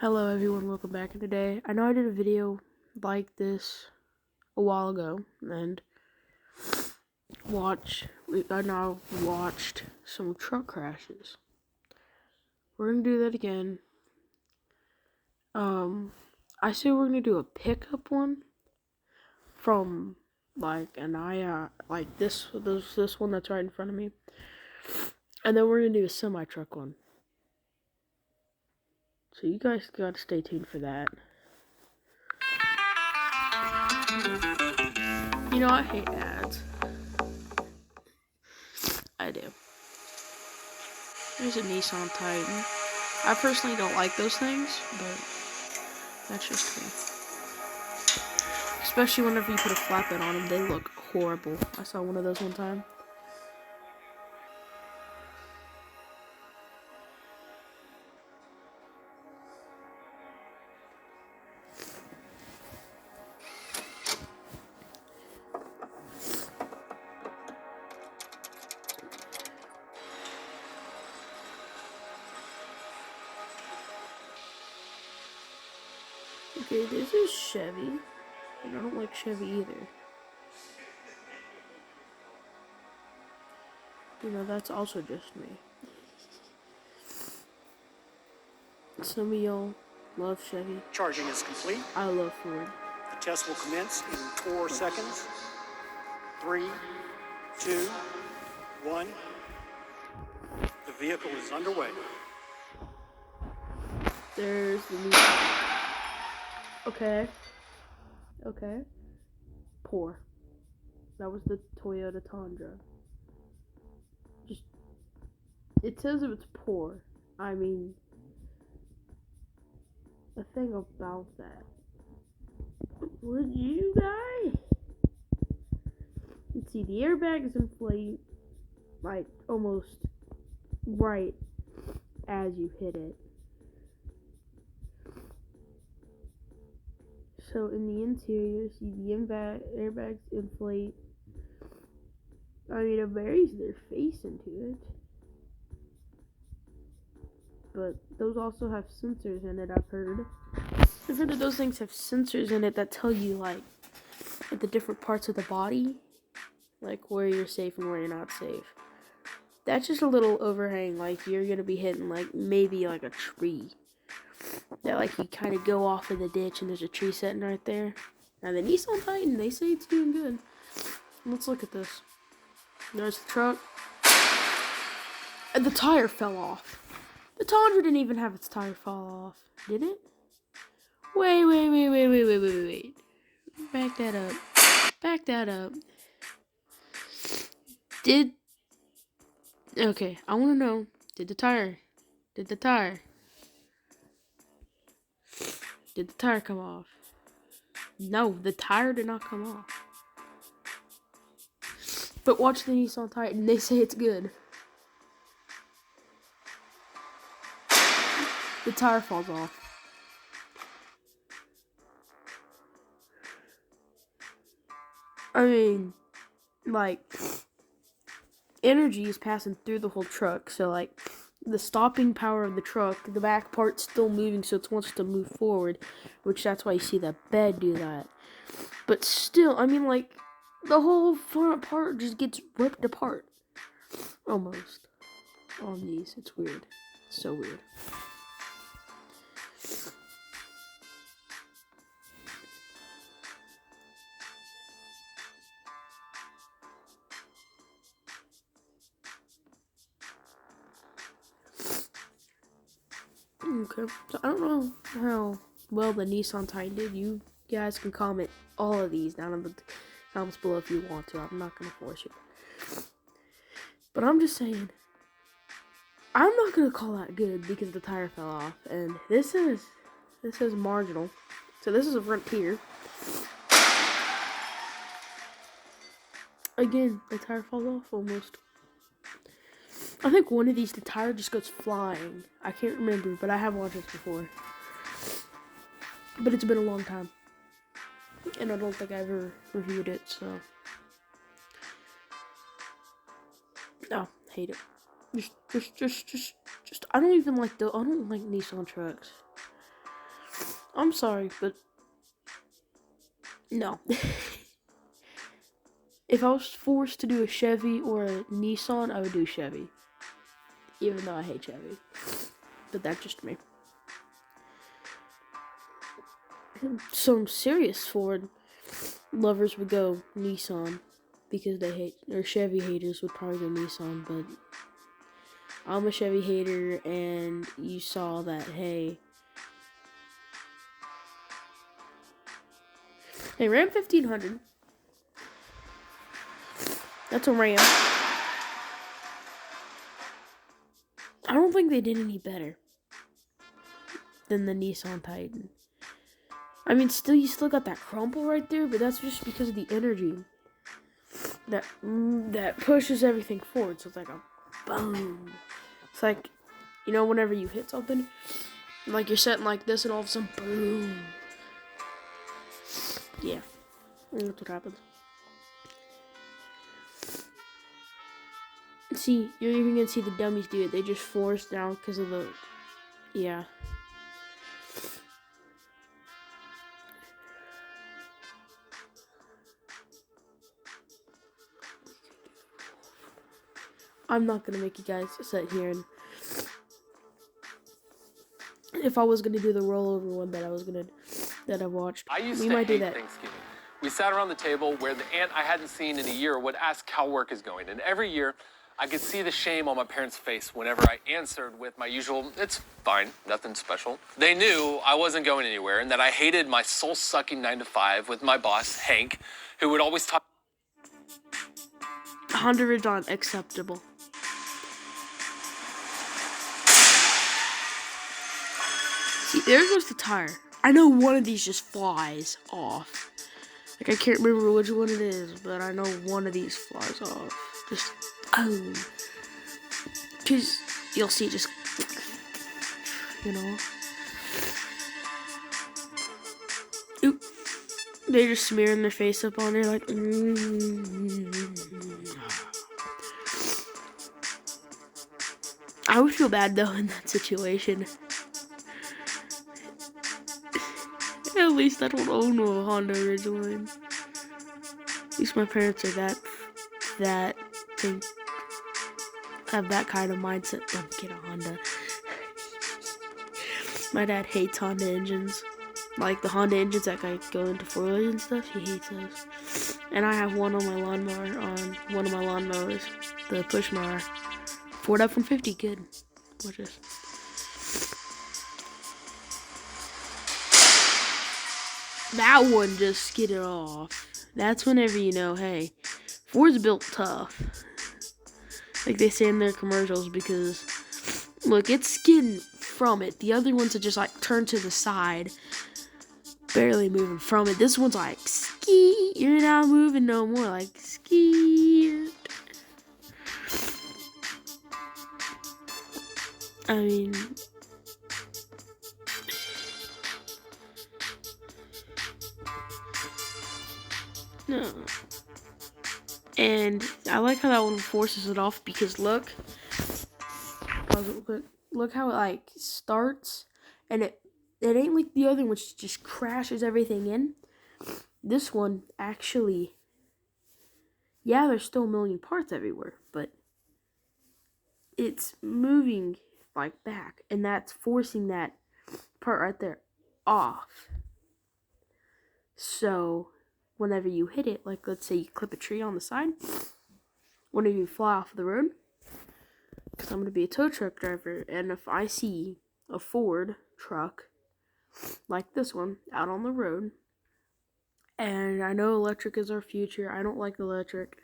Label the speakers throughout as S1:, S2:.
S1: Hello everyone, welcome back. And today, I know I did a video like this a while ago, and I now watched some truck crashes. We're gonna do that again. I say we're gonna do a pickup one from this one that's right in front of me, and then we're gonna do a semi truck one. So you guys gotta stay tuned for that. You know, I hate ads. I do. There's a Nissan Titan. I personally don't like those things, but that's just me. Especially whenever you put a flatbed on them, they look horrible. I saw one of those one time. Okay, this is Chevy, and I don't like Chevy either. You know, that's also just me. Some of y'all love Chevy.
S2: Charging is complete.
S1: I love Ford.
S2: The test will commence in 4 seconds. 3, 2, 1. The vehicle is underway.
S1: There's the new. Okay. Poor. That was the Toyota Tundra. It says it's poor. I mean, the thing about that. Would you die? Let's see, the airbags inflate like almost right as you hit it. So in the interior, see the airbags inflate. I mean, it buries their face into it. But those also have sensors in it, I've heard. I've heard that those things have sensors in it that tell you, like the different parts of the body. Like, where you're safe and where you're not safe. That's just a little overhang, like, you're gonna be hitting, like, maybe, like, a tree. That, like, you kind of go off of the ditch and there's a tree sitting right there. Now, the Nissan Titan, they say it's doing good. Let's look at this. There's the truck. And the tire fell off. The Tundra didn't even have its tire fall off, did it? Wait. Back that up. Okay, I want to know, did the tire come off? No, the tire did not come off. But watch the Nissan Titan, they say it's good. The tire falls off. I mean, like, energy is passing through the whole truck, so, like, the stopping power of the truck, the back part's still moving, so it wants to move forward, which that's why you see the bed do that. But still, I mean, like, the whole front part just gets ripped apart. Almost. On these. It's weird. It's so weird. Okay. So I don't know how well the Nissan Titan did. You guys can comment all of these down in the comments below if you want to. I'm not going to force you. But I'm just saying, I'm not going to call that good because the tire fell off. And this is marginal. So this is a Frontier. Again, the tire falls off almost. I think one of these, the tire just goes flying. I can't remember, but I have watched this before. But it's been a long time. And I don't think I ever reviewed it, so. No, hate it. Just, I don't like Nissan trucks. I'm sorry, but no. If I was forced to do a Chevy or a Nissan, I would do Chevy. Even though I hate Chevy. But that's just me. Some serious Ford lovers would go Nissan because they hate, or Chevy haters would probably go Nissan, but I'm a Chevy hater, and you saw that. Hey, Ram 1500. That's a Ram. I don't think they did any better than the Nissan Titan. I mean, you still got that crumple right there, but that's just because of the energy that pushes everything forward. So it's like a boom. It's like, whenever you hit something, like you're sitting like this, and all of a sudden, boom. Yeah, that's what happens. See, you're even gonna see the dummies do it. They just force down because of the, yeah. I'm not gonna make you guys sit here and, if I was gonna do the rollover one that I watched,
S3: we might do that. Thanksgiving. We sat around the table where the aunt I hadn't seen in a year would ask how work is going, and every year I could see the shame on my parents' face whenever I answered with my usual, "It's fine, nothing special." They knew I wasn't going anywhere and that I hated my soul-sucking 9-to-5 with my boss, Hank, who would always talk.
S1: Honda Ridge on acceptable. See, there goes the tire. I know one of these just flies off. Like, I can't remember which one it is, but I know one of these flies off. Just, oh. Because you'll see just, Oop. They're just smearing their face up on there like, I would feel bad, though, in that situation. At least I don't own a Honda Ridgeline. At least my parents are have that kind of mindset. Don't get a Honda. My dad hates Honda engines. Like the Honda engines that go into 4-wheelers and stuff, he hates those. And I have one on my lawnmower, on one of my lawnmowers, the push mower. Ford F-150, good. Watch this. That one just skidded off. That's whenever you know, hey, Ford's built tough. Like they say in their commercials, because, look, it's skidding from it. The other ones are just like turned to the side, barely moving from it. This one's like, ski, you're not moving no more, like, ski. I mean, no. And I like how that one forces it off, because look how it like starts, and it ain't like the other one, which just crashes everything in. This one actually, yeah, there's still a million parts everywhere, but it's moving like back, and that's forcing that part right there off. So whenever you hit it, like let's say you clip a tree on the side, whenever you fly off the road, because I'm going to be a tow truck driver, and if I see a Ford truck like this one out on the road, and I know electric is our future, I don't like electric,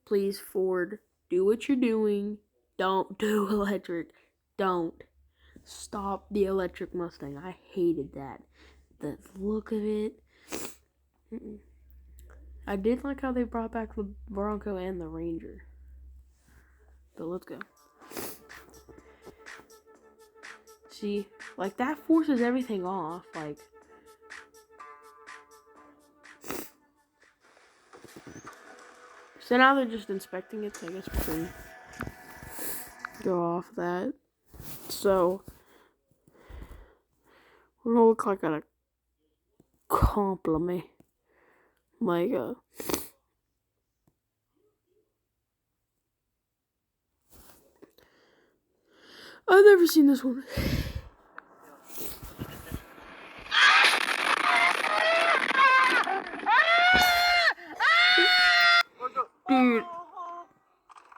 S1: please, Ford, do what you're doing. Don't do electric. Don't. Stop the electric Mustang. I hated that. The look of it. I did like how they brought back the Bronco and the Ranger. But let's go. See, like that forces everything off. Like, so now they're just inspecting it. So I guess we can go off that. So don't look like a compliment. Like, I've never seen this one.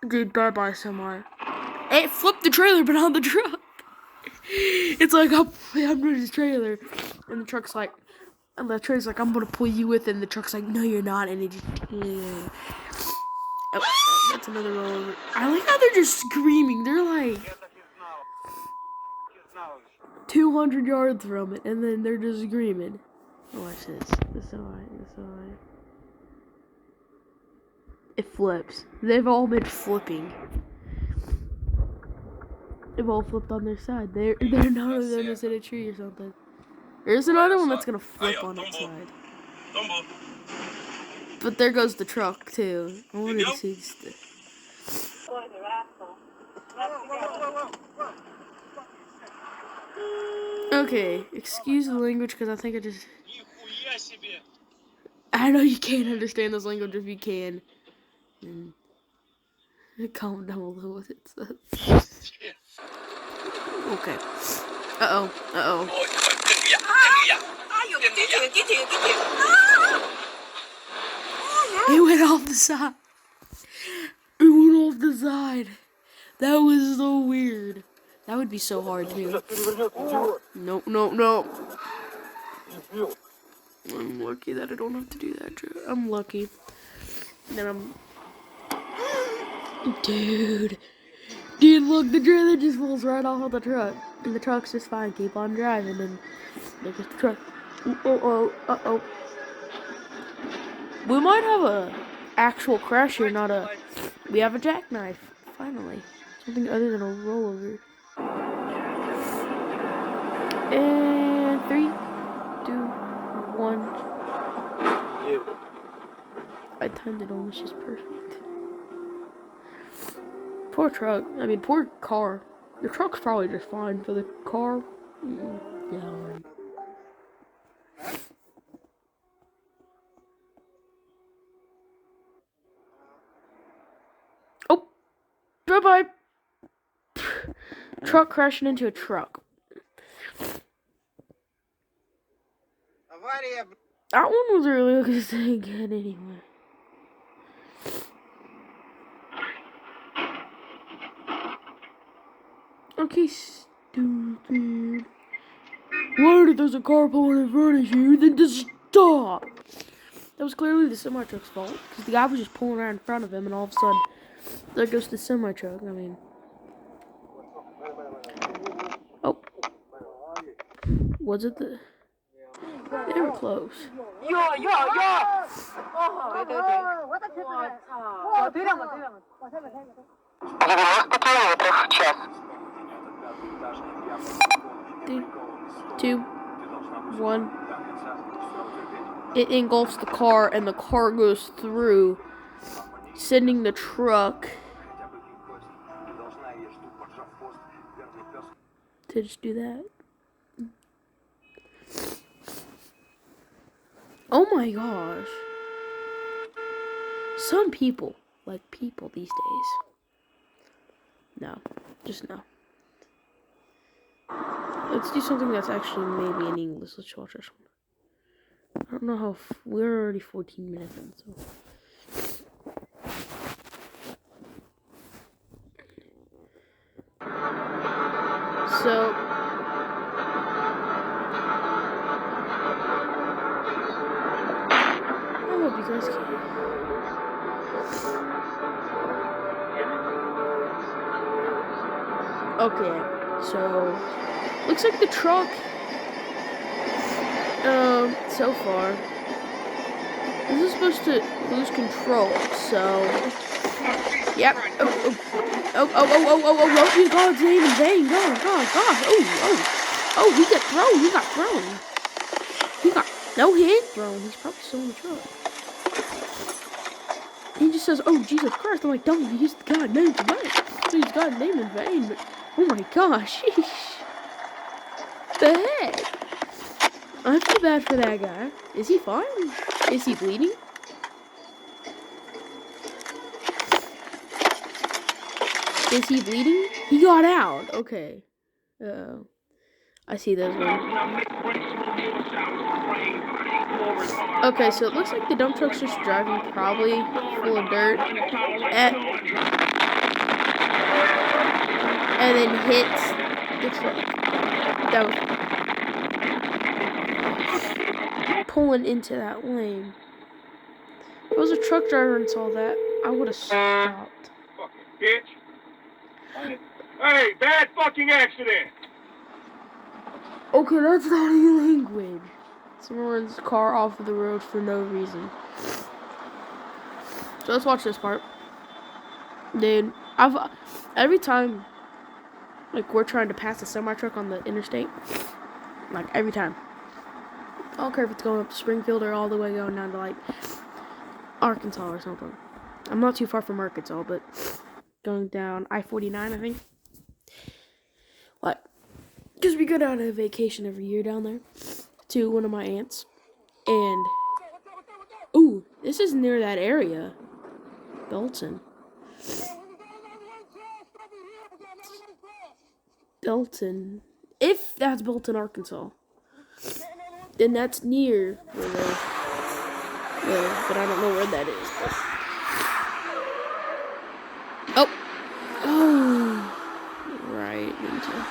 S1: Dude, bye-bye semi. It flipped the trailer, but on the truck. It's like, I'm in the trailer. And the truck's like, and the trailer's like, I'm gonna pull you with it. And the truck's like, no, you're not. And it just, oh, that's another rollover. I like how they're just screaming. They're like 200 yards from it. And then they're just screaming. Watch this. This is alright. It flips. They've all been flipping. They've all flipped on their side. They're none of them is in a tree or something. There's another one that's gonna flip on its side. But there goes the truck too. I wanted to see this. Okay, excuse the language because I think I know you can't understand this language if you can. Comment down below what it says. Okay. Uh-oh. It went off the side. That was so weird. That would be so hard too. No. I'm lucky that I don't have to do that. I'm lucky. And then Dude, look, the trailer just rolls right off of the truck. And the truck's just fine. Keep on driving. And look at the truck. Uh-oh. We might have a actual crash here, not a... We have a jackknife, finally. Something other than a rollover. And 3, 2, 1. I timed it almost just perfect. Poor truck. I mean, poor car. The truck's probably just fine for the car. Yeah, alright. Oh! Bye-bye! Truck crashing into a truck. That one was really good anyway. Okay, stupid. What if there's a car pulling in front of you? Then just stop! That was clearly the semi-truck's fault. Because the guy was just pulling right in front of him and all of a sudden, there goes the semi-truck. I mean... Oh. Was it the... They were close. Three, 2, 1. It engulfs the car and the car goes through, sending the truck to just do that. Oh my gosh. Some people like people these days. No, just no. Let's do something that's actually maybe in English. Let's watch this one. I don't know how we're already 14 minutes in, so. I hope you guys can. Okay, so looks like the truck. So far, this is supposed to lose control. So, yep. Oh! You God's name in vain. God. Oh! He got thrown. No, he ain't thrown. He's probably still in the truck. He just says, "Oh Jesus Christ!" I'm like, "Don't use God's name in vain." Use God's name in vain, but oh my gosh, sheesh. The heck? I feel bad for that guy. Is he fine? Is he bleeding? Is he bleeding? He got out. Okay. I see this one. Okay, so it looks like the dump truck's just driving, probably full of dirt, and then hits the truck. That was pulling into that lane. If I was a truck driver and saw that, I would have stopped.
S4: Fucking bitch. Hey, bad fucking accident.
S1: Okay, that's not any language. Someone runs the car off of the road for no reason. So let's watch this part. Dude, every time, like, we're trying to pass a semi-truck on the interstate, like, every time. I don't care if it's going up to Springfield or all the way going down to, like, Arkansas or something. I'm not too far from Arkansas, but going down I-49, I think. Like, because we go down on a vacation every year down there to one of my aunts. And, ooh, this is near that area. Belton. Belton. If that's Belton, Arkansas, then that's near where they live, but I don't know where that is. But... Oh, right into.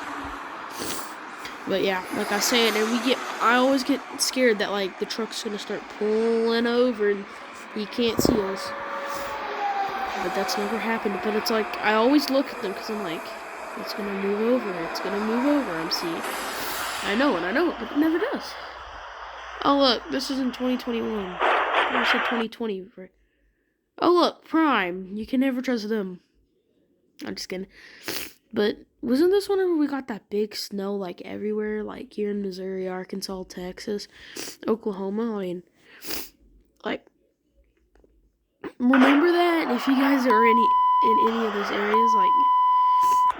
S1: But yeah, like I said, and I always get scared that like the truck's gonna start pulling over and he can't see us. But that's never happened. But it's like I always look at them because I'm like, it's gonna move over. It's gonna move over. I'm seeing. I know it, but it never does. Oh look, this is in 2021. I said 2020. Oh look, Prime. You can never trust them. I'm just kidding. But wasn't this whenever we got that big snow like everywhere, like here in Missouri, Arkansas, Texas, Oklahoma? I mean, like, remember that? If you guys are in any of those areas, like,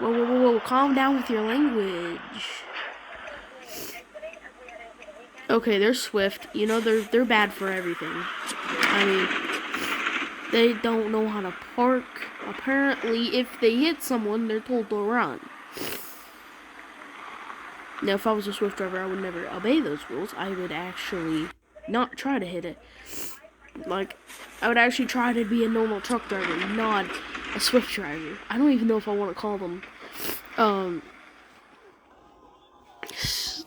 S1: whoa, calm down with your language. Okay, they're swift. You know, they're bad for everything. I mean, they don't know how to park. Apparently, if they hit someone, they're told to run. Now, if I was a Swift driver, I would never obey those rules. I would actually not try to hit it. Like, I would actually try to be a normal truck driver, not a Swift driver. I don't even know if I want to call them,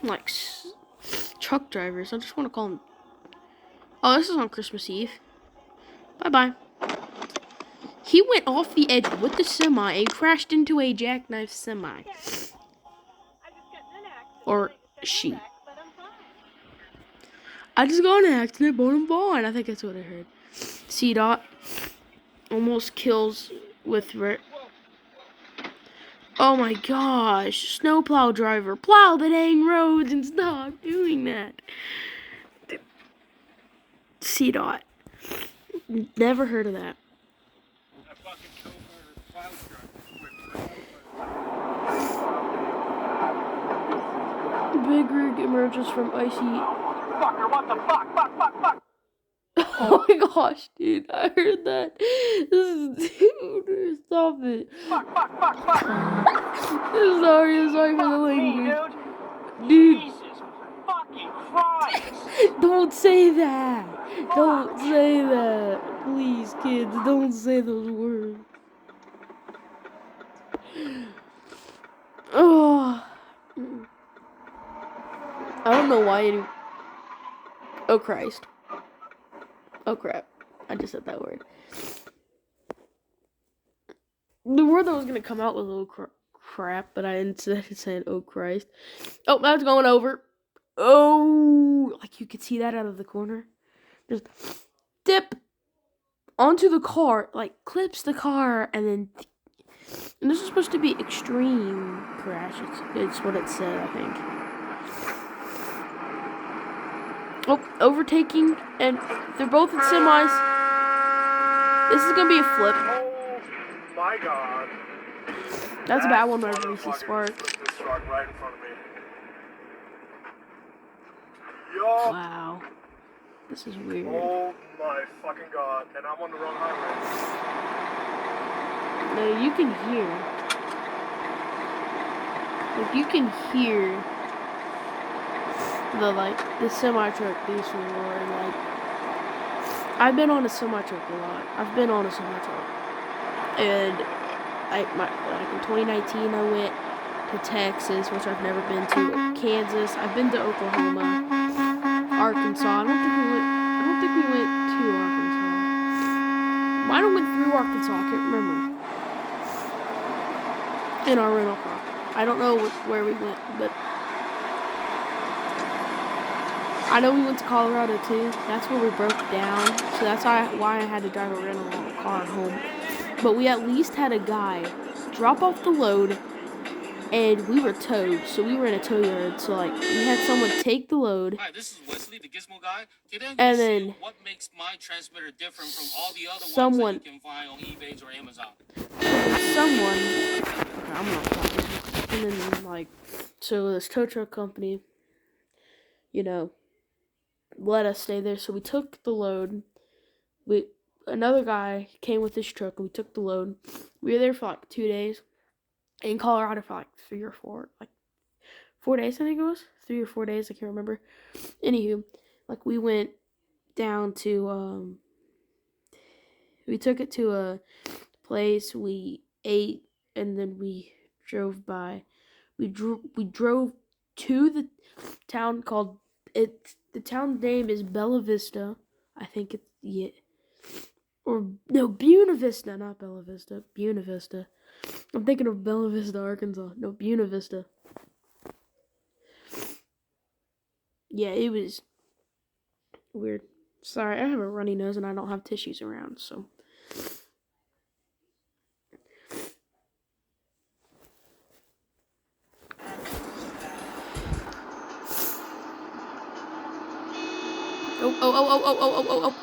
S1: like, truck drivers. I just want to call them... Oh, this is on Christmas Eve. Bye-bye. He went off the edge with the semi and crashed into a jackknife semi. Or she. I just got in an accident, but I'm fine. I think that's what I heard. CDOT almost kills with... Oh my gosh. Snowplow driver. Plow the dang roads and stop doing that. CDOT. Never heard of that. Big rig emerges from icy.
S4: Fucker, what the fuck? Fuck.
S1: Oh my gosh, dude, I heard that. Dude, stop it.
S4: Fuck.
S1: I'm sorry for the language. Dude.
S4: Jesus fucking Christ.
S1: Don't say that. Don't say that. Please, kids, don't say those words. Oh. I don't know why Oh, Christ. Oh, crap. I just said that word. The word that was going to come out was oh, crap, but I instead said oh, Christ. Oh, that's going over. Oh, like you could see that out of the corner. Just dip onto the car, like clips the car, and then... And this is supposed to be extreme crash. It's what it said, I think. Oh, overtaking, and they're both in semis. This is gonna be a flip.
S4: Oh my God.
S1: That's a bad one whenever we see sparks.
S4: Right in front of me. Yo.
S1: Wow. This is weird.
S4: Oh my fucking god. And I'm on the wrong highway.
S1: No, you can hear. Like, you can hear the semi-truck diesel roar. Like, I've been on a semi-truck a lot. I've been on a semi-truck. And, like in 2019, I went to Texas, which I've never been to, Kansas. I've been to Oklahoma, Arkansas. I don't think we went to Arkansas. Might have went through Arkansas. I can't remember. In our rental car. I don't know where we went, but I know we went to Colorado too. That's where we broke down. So that's why I had to drive a rental car home. But we at least had a guy drop off the load, and we were towed. So we were in a tow yard. So like we had someone take the load.
S5: Hi, this is Wesley, the Gizmo guy. Today I'm
S1: And
S5: gonna
S1: then
S5: see what makes my transmitter different from all the other
S1: someone-
S5: ones that you can find on eBay or Amazon.
S1: Okay, I'm not talking. And then like, so this tow truck company, you know, let us stay there. So we took the load. Another guy came with his truck, and we took the load. We were there for like 2 days. In Colorado for like 3 or 4, like 4 days, I think it was 3 or 4 days. I can't remember. Anywho, like we went down to we took it to a place. We ate, and then we drove by. We drove to the town called the town name is Bella Vista. I think it's or no, Buena Vista, not Bella Vista. Buena Vista. I'm thinking of Bella Vista, Arkansas. No, Buena Vista. Yeah, it was weird. Sorry, I have a runny nose and I don't have tissues around, so. Oh.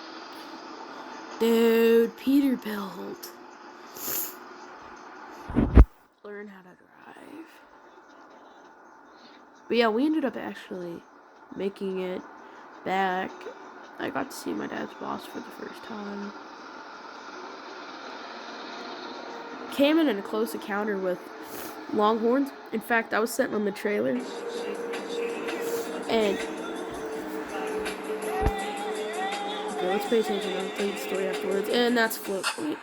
S1: Dude, Peterbilt. Learn how to drive. But yeah, we ended up actually making it back. I got to see my dad's boss for the first time. Came in a close encounter with longhorns. In fact, I was sitting on the trailer. And okay, let's pay attention. I'll tell you the story afterwards. And that's Float Point.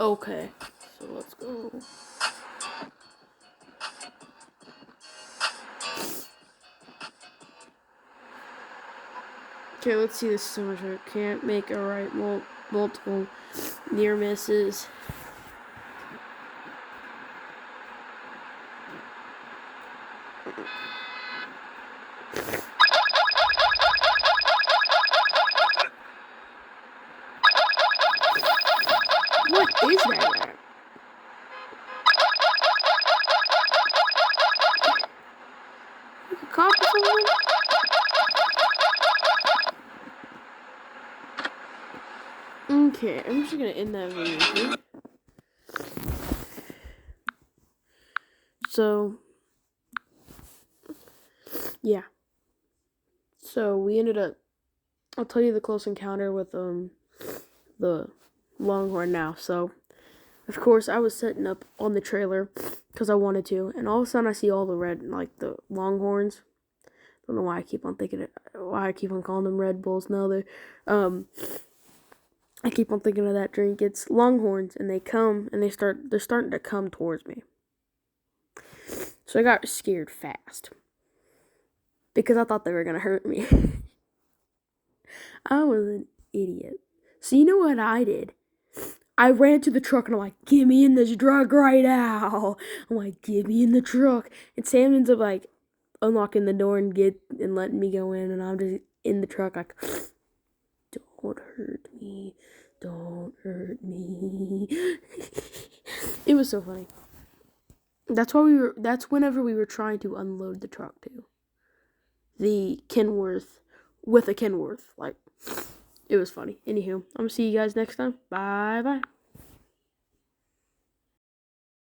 S1: Okay, so let's go. Okay, let's see this cemetery. Can't make a right, multiple near misses. What is that? A cop or something? Okay, I'm just gonna end that video here. So, yeah. So we ended up. I'll tell you the close encounter with the longhorn now. So, of course, I was setting up on the trailer because I wanted to, and all of a sudden I see all the red, like the longhorns. Don't know why I keep on calling them Red Bulls. No, they're I keep on thinking of that drink. It's longhorns, and they come and they're starting to come towards me. So I got scared fast because I thought they were gonna hurt me. I was an idiot. So you know what I did? I ran to the truck and I'm like, get me in this truck right now. I'm like, get me in the truck. And Sam ends up like unlocking the door and letting me go in, and I'm just in the truck like, don't hurt me. Don't hurt me. It was so funny. That's whenever we were trying to unload the truck too. The Kenworth with a Kenworth. Like, it was funny. Anywho, I'm gonna see you guys next time. Bye bye.